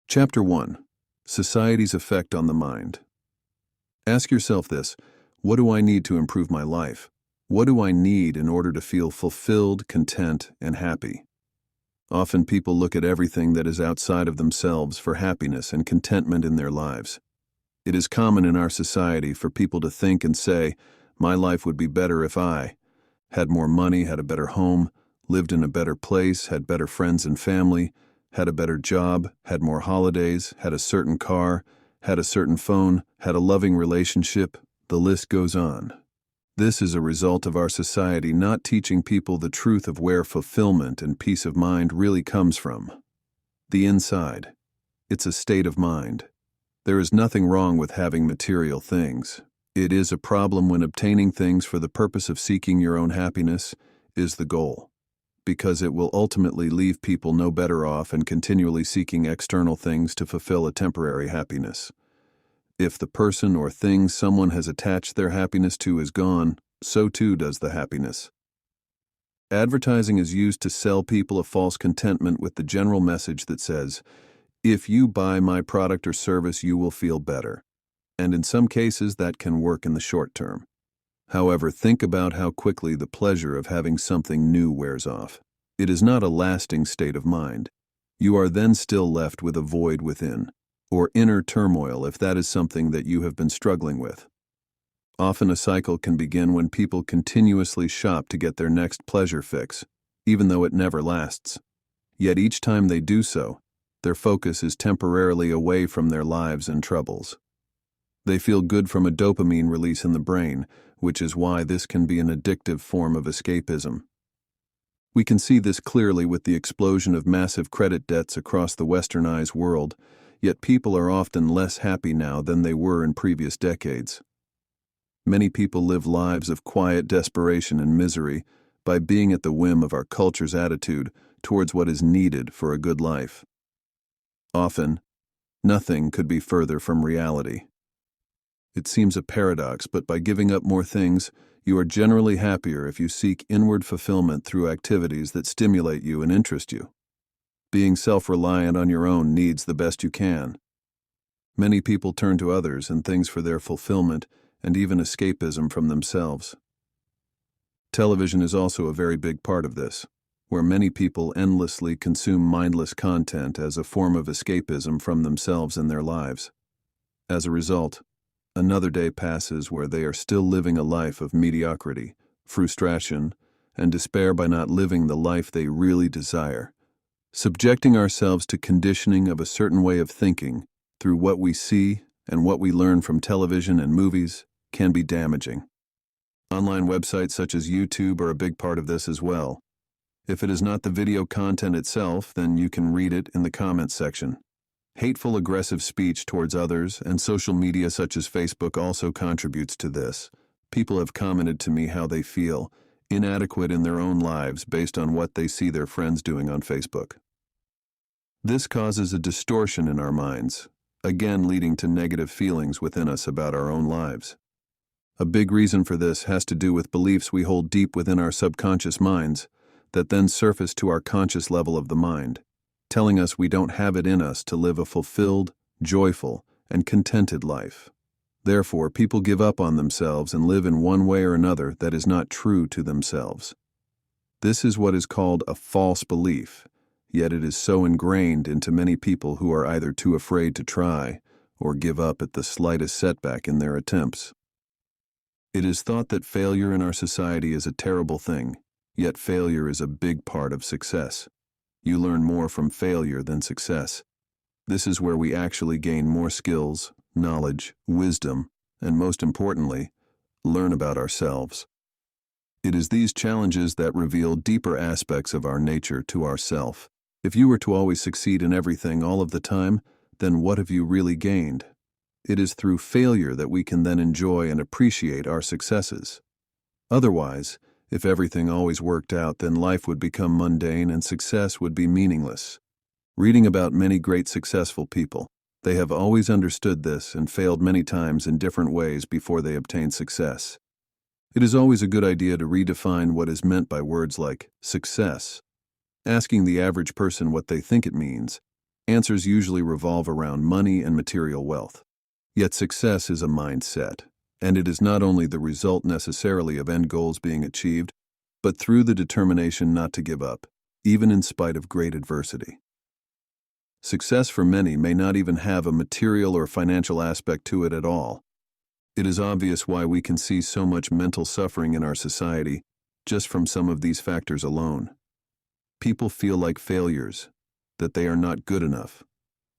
Chapter 1. Society's Effect on the Mind. Ask yourself this: what do I need to improve my life? What do I need in order to feel fulfilled, content, and happy? Often people look at everything that is outside of themselves for happiness and contentment in their lives. It is common in our society for people to think and say, "My life would be better if I had more money, had a better home, lived in a better place, had better friends and family, had a better job, had more holidays, had a certain car, had a certain phone, had a loving relationship." The list goes on. This is a result of our society not teaching people the truth of where fulfillment and peace of mind really comes from. The inside. It's a state of mind. There is nothing wrong with having material things. It is a problem when obtaining things for the purpose of seeking your own happiness is the goal, because it will ultimately leave people no better off and continually seeking external things to fulfill a temporary happiness. If the person or thing someone has attached their happiness to is gone, so too does the happiness. Advertising is used to sell people a false contentment with the general message that says, "If you buy my product or service, you will feel better." And in some cases, that can work in the short term. However, think about how quickly the pleasure of having something new wears off. It is not a lasting state of mind. You are then still left with a void within, or inner turmoil if that is something that you have been struggling with. Often a cycle can begin when people continuously shop to get their next pleasure fix, even though it never lasts. Yet each time they do so, their focus is temporarily away from their lives and troubles. They feel good from a dopamine release in the brain, which is why this can be an addictive form of escapism. We can see this clearly with the explosion of massive credit debts across the westernized world, yet people are often less happy now than they were in previous decades. Many people live lives of quiet desperation and misery by being at the whim of our culture's attitude towards what is needed for a good life. Often, nothing could be further from reality. It seems a paradox, but by giving up more things, you are generally happier if you seek inward fulfillment through activities that stimulate you and interest you. Being self-reliant on your own needs the best you can. Many people turn to others and things for their fulfillment and even escapism from themselves. Television is also a very big part of this, where many people endlessly consume mindless content as a form of escapism from themselves and their lives. As a result, another day passes where they are still living a life of mediocrity, frustration, and despair by not living the life they really desire. Subjecting ourselves to conditioning of a certain way of thinking through what we see and what we learn from television and movies can be damaging. Online websites such as YouTube are a big part of this as well. If it is not the video content itself, then you can read it in the comments section. Hateful, aggressive speech towards others and social media such as Facebook also contributes to this. People have commented to me how they feel inadequate in their own lives based on what they see their friends doing on Facebook. This causes a distortion in our minds, again leading to negative feelings within us about our own lives. A big reason for this has to do with beliefs we hold deep within our subconscious minds that then surface to our conscious level of the mind, telling us we don't have it in us to live a fulfilled, joyful, and contented life. Therefore, people give up on themselves and live in one way or another that is not true to themselves. This is what is called a false belief, yet it is so ingrained into many people who are either too afraid to try or give up at the slightest setback in their attempts. It is thought that failure in our society is a terrible thing, yet failure is a big part of success. You learn more from failure than success. This is where we actually gain more skills, knowledge, wisdom, and most importantly, learn about ourselves. It is these challenges that reveal deeper aspects of our nature to ourself. If you were to always succeed in everything all of the time, then what have you really gained? It is through failure that we can then enjoy and appreciate our successes. Otherwise, if everything always worked out, then life would become mundane and success would be meaningless. Reading about many great successful people, they have always understood this and failed many times in different ways before they obtained success. It is always a good idea to redefine what is meant by words like success. Asking the average person what they think it means Answers usually revolve around money and material wealth. Yet success is a mindset, and it is not only the result necessarily of end goals being achieved, but through the determination not to give up, even in spite of great adversity. Success for many may not even have a material or financial aspect to it at all. It is obvious why we can see so much mental suffering in our society just from some of these factors alone. People feel like failures, that they are not good enough,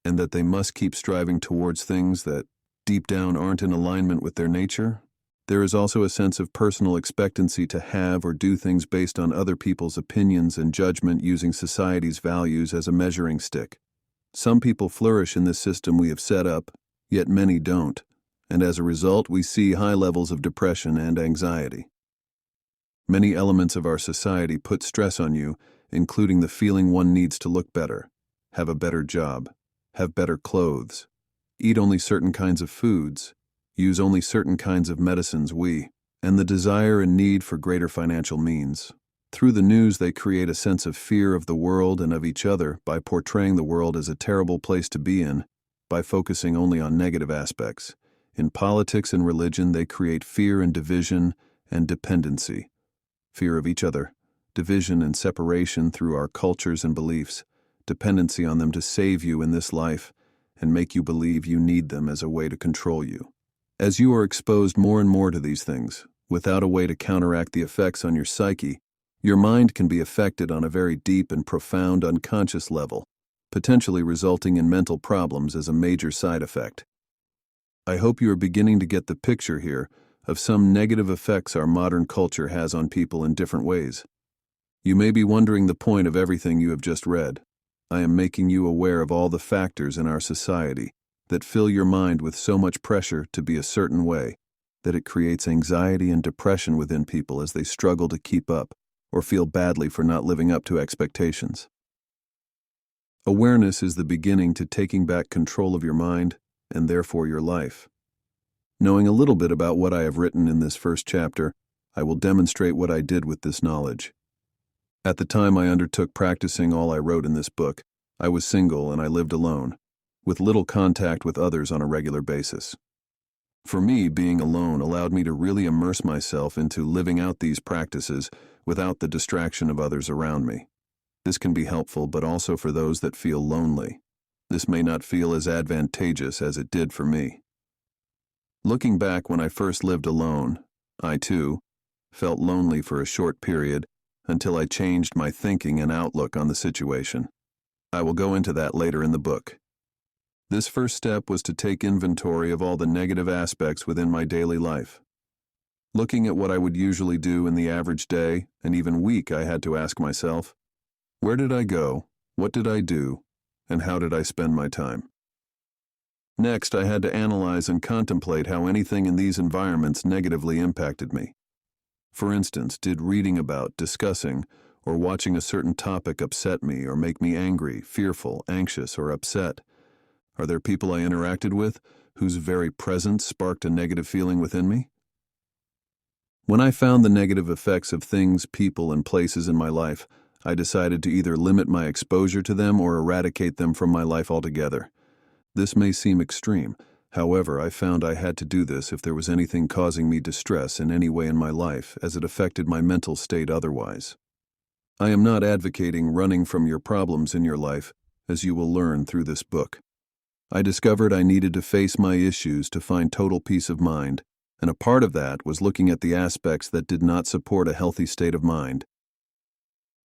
and that they must keep striving towards things that deep down aren't in alignment with their nature. There is also a sense of personal expectancy to have or do things based on other people's opinions and judgment, using society's values as a measuring stick. Some people flourish in this system we have set up, yet many don't, and as a result we see high levels of depression and anxiety. Many elements of our society put stress on you, including the feeling one needs to look better, have a better job, have better clothes, eat only certain kinds of foods, use only certain kinds of medicines, and the desire and need for greater financial means. Through the news, they create a sense of fear of the world and of each other by portraying the world as a terrible place to be in, by focusing only on negative aspects. In politics and religion, they create fear and division and dependency. Fear of each other, division and separation through our cultures and beliefs, dependency on them to save you in this life and make you believe you need them as a way to control you. As you are exposed more and more to these things, without a way to counteract the effects on your psyche, your mind can be affected on a very deep and profound unconscious level, potentially resulting in mental problems as a major side effect. I hope you are beginning to get the picture here of some negative effects our modern culture has on people in different ways. You may be wondering the point of everything you have just read. I am making you aware of all the factors in our society that fill your mind with so much pressure to be a certain way that it creates anxiety and depression within people as they struggle to keep up or feel badly for not living up to expectations. Awareness is the beginning to taking back control of your mind and therefore your life. Knowing a little bit about what I have written in this first chapter, I will demonstrate what I did with this knowledge. At the time I undertook practicing all I wrote in this book, I was single and I lived alone, with little contact with others on a regular basis. For me, being alone allowed me to really immerse myself into living out these practices without the distraction of others around me. This can be helpful, but also for those that feel lonely. This may not feel as advantageous as it did for me. Looking back, when I first lived alone, I too felt lonely for a short period until I changed my thinking and outlook on the situation. I will go into that later in the book. This first step was to take inventory of all the negative aspects within my daily life. Looking at what I would usually do in the average day and even week, I had to ask myself, where did I go, what did I do, and how did I spend my time? Next, I had to analyze and contemplate how anything in these environments negatively impacted me. For instance, did reading about, discussing, or watching a certain topic upset me or make me angry, fearful, anxious, or upset? Are there people I interacted with whose very presence sparked a negative feeling within me? When I found the negative effects of things, people, and places in my life, I decided to either limit my exposure to them or eradicate them from my life altogether. This may seem extreme. However, I found I had to do this if there was anything causing me distress in any way in my life, as it affected my mental state otherwise. I am not advocating running from your problems in your life, as you will learn through this book. I discovered I needed to face my issues to find total peace of mind, and a part of that was looking at the aspects that did not support a healthy state of mind.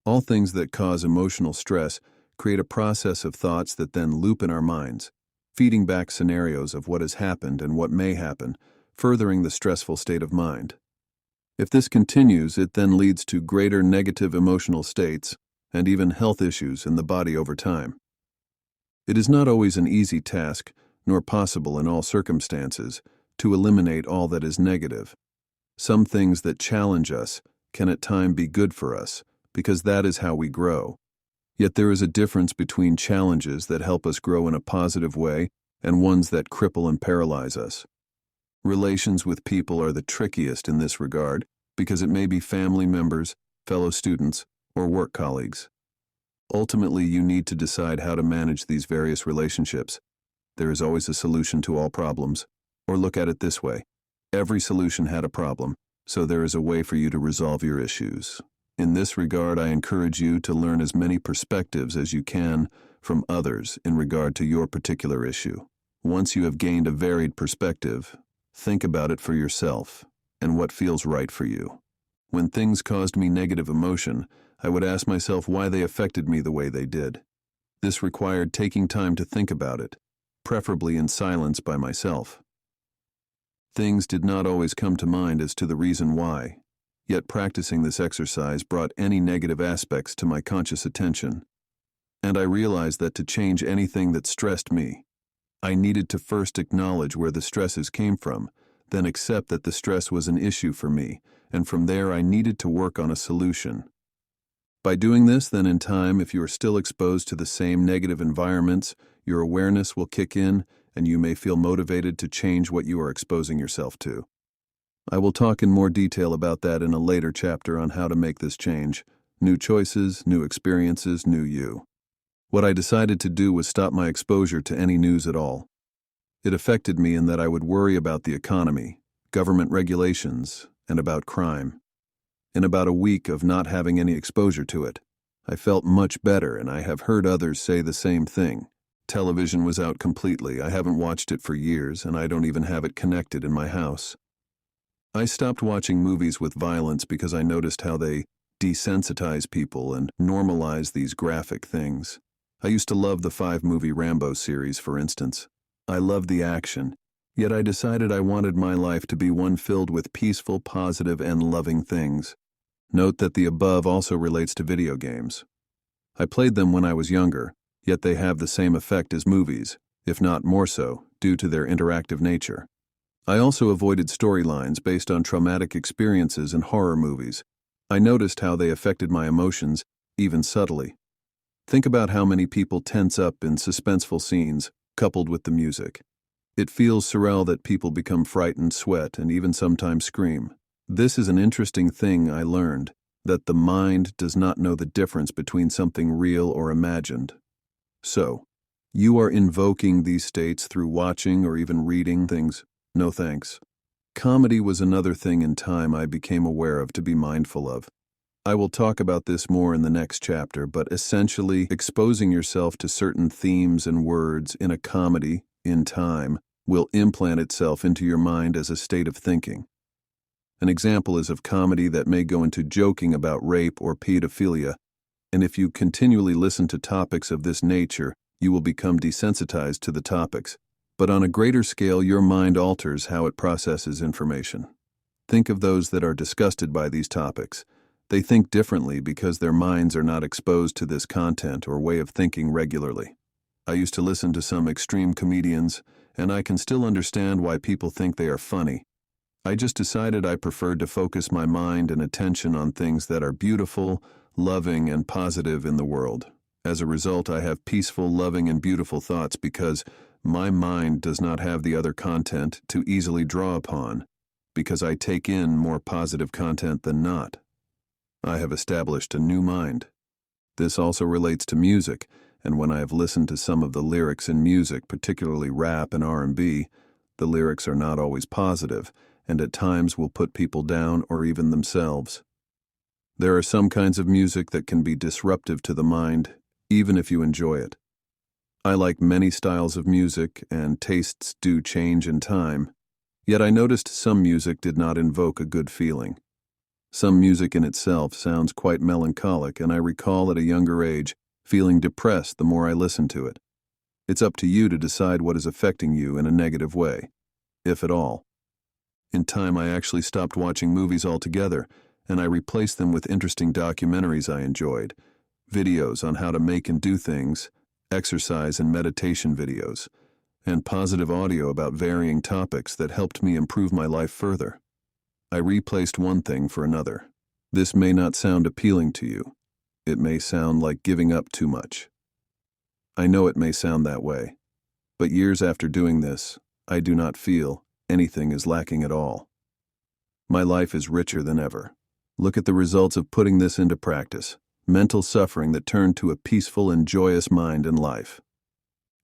All things that cause emotional stress create a process of thoughts that then loop in our minds, feeding back scenarios of what has happened and what may happen, furthering the stressful state of mind. If this continues, it then leads to greater negative emotional states and even health issues in the body over time. It is not always an easy task, nor possible in all circumstances, to eliminate all that is negative. Some things that challenge us can at times be good for us, because that is how we grow. Yet there is a difference between challenges that help us grow in a positive way and ones that cripple and paralyze us. Relations with people are the trickiest in this regard, because it may be family members, fellow students, or work colleagues. Ultimately, you need to decide how to manage these various relationships. There is always a solution to all problems. Or look at it this way. Every solution had a problem, so there is a way for you to resolve your issues. In this regard, I encourage you to learn as many perspectives as you can from others in regard to your particular issue. Once you have gained a varied perspective, think about it for yourself and what feels right for you. When things caused me negative emotion, I would ask myself why they affected me the way they did. This required taking time to think about it, preferably in silence by myself. Things did not always come to mind as to the reason why, yet practicing this exercise brought any negative aspects to my conscious attention. And I realized that to change anything that stressed me, I needed to first acknowledge where the stresses came from, then accept that the stress was an issue for me, and from there I needed to work on a solution. By doing this, then in time, if you are still exposed to the same negative environments, your awareness will kick in, and you may feel motivated to change what you are exposing yourself to. I will talk in more detail about that in a later chapter on how to make this change. New choices, new experiences, new you. What I decided to do was stop my exposure to any news at all. It affected me in that I would worry about the economy, government regulations, and about crime. In about a week of not having any exposure to it, I felt much better, and I have heard others say the same thing. Television was out completely. I haven't watched it for years, and I don't even have it connected in my house. I stopped watching movies with violence because I noticed how they desensitize people and normalize these graphic things. I used to love the 5-movie Rambo series, for instance. I loved the action, yet I decided I wanted my life to be one filled with peaceful, positive, and loving things. Note that the above also relates to video games. I played them when I was younger, yet they have the same effect as movies, if not more so, due to their interactive nature. I also avoided storylines based on traumatic experiences in horror movies. I noticed how they affected my emotions, even subtly. Think about how many people tense up in suspenseful scenes, coupled with the music. It feels surreal that people become frightened, sweat, and even sometimes scream. This is an interesting thing I learned, that the mind does not know the difference between something real or imagined. So, you are invoking these states through watching or even reading things. No thanks. Comedy was another thing in time I became aware of to be mindful of. I will talk about this more in the next chapter, but essentially exposing yourself to certain themes and words in a comedy, in time, will implant itself into your mind as a state of thinking. An example is of comedy that may go into joking about rape or pedophilia, and if you continually listen to topics of this nature, you will become desensitized to the topics. But on a greater scale, your mind alters how it processes information. Think of those that are disgusted by these topics. They think differently because their minds are not exposed to this content or way of thinking regularly. I used to listen to some extreme comedians, and I can still understand why people think they are funny. I just decided I preferred to focus my mind and attention on things that are beautiful, loving, and positive in the world. As a result, I have peaceful, loving, and beautiful thoughts because my mind does not have the other content to easily draw upon, because I take in more positive content than not. I have established a new mind. This also relates to music, and when I have listened to some of the lyrics in music, particularly rap and R&B, the lyrics are not always positive, and at times will put people down or even themselves. There are some kinds of music that can be disruptive to the mind, even if you enjoy it. I like many styles of music, and tastes do change in time, yet I noticed some music did not invoke a good feeling. Some music in itself sounds quite melancholic, and I recall at a younger age feeling depressed the more I listened to it. It's up to you to decide what is affecting you in a negative way, if at all. In time, I actually stopped watching movies altogether, and I replaced them with interesting documentaries I enjoyed, videos on how to make and do things, exercise and meditation videos, and positive audio about varying topics that helped me improve my life further. I replaced one thing for another. This may not sound appealing to you. It may sound like giving up too much. I know it may sound that way, but years after doing this, I do not feel anything is lacking at all. My life is richer than ever. Look at the results of putting this into practice. mental suffering that turned to a peaceful and joyous mind and life.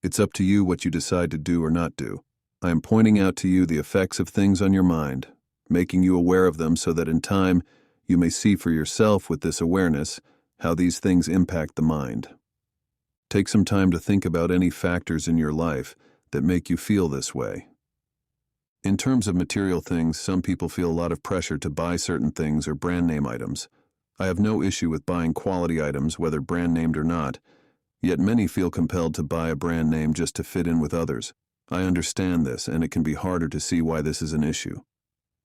It's up to you what you decide to do or not do. I am pointing out to you the effects of things on your mind, making you aware of them so that in time you may see for yourself with this awareness how these things impact the mind. Take some time to think about any factors in your life that make you feel this way. In terms of material things, some people feel a lot of pressure to buy certain things or brand name items. I have no issue with buying quality items, whether brand named or not, yet many feel compelled to buy a brand name just to fit in with others. I understand this, and it can be harder to see why this is an issue.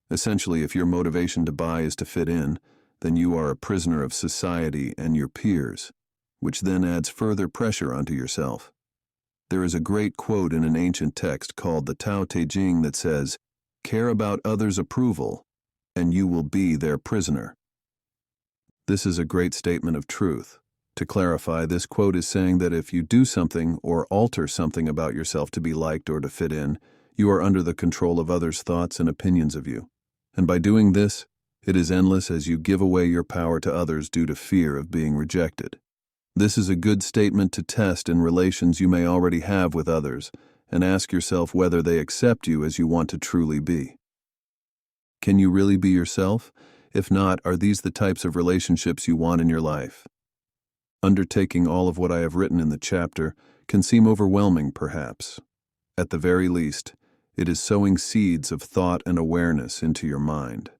Essentially, if your motivation to buy is to fit in, then you are a prisoner of society and your peers, which then adds further pressure onto yourself. There is a great quote in an ancient text called the Tao Te Ching that says, "Care about others' approval, and you will be their prisoner." This is a great statement of truth. To clarify, this quote is saying that if you do something or alter something about yourself to be liked or to fit in, you are under the control of others' thoughts and opinions of you. And by doing this, it is endless as you give away your power to others due to fear of being rejected. This is a good statement to test in relations you may already have with others, and ask yourself whether they accept you as you want to truly be. Can you really be yourself? If not, are these the types of relationships you want in your life? Undertaking all of what I have written in the chapter can seem overwhelming, perhaps. At the very least, it is sowing seeds of thought and awareness into your mind.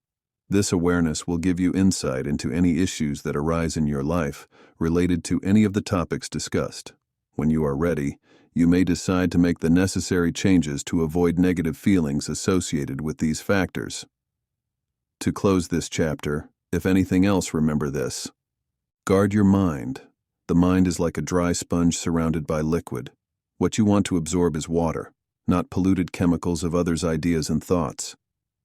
This awareness will give you insight into any issues that arise in your life related to any of the topics discussed. When you are ready, you may decide to make the necessary changes to avoid negative feelings associated with these factors. To close this chapter, if anything else, remember this. Guard your mind. The mind is like a dry sponge surrounded by liquid. What you want to absorb is water, not polluted chemicals of others' ideas and thoughts.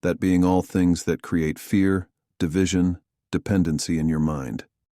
That being all things that create fear, division, dependency in your mind.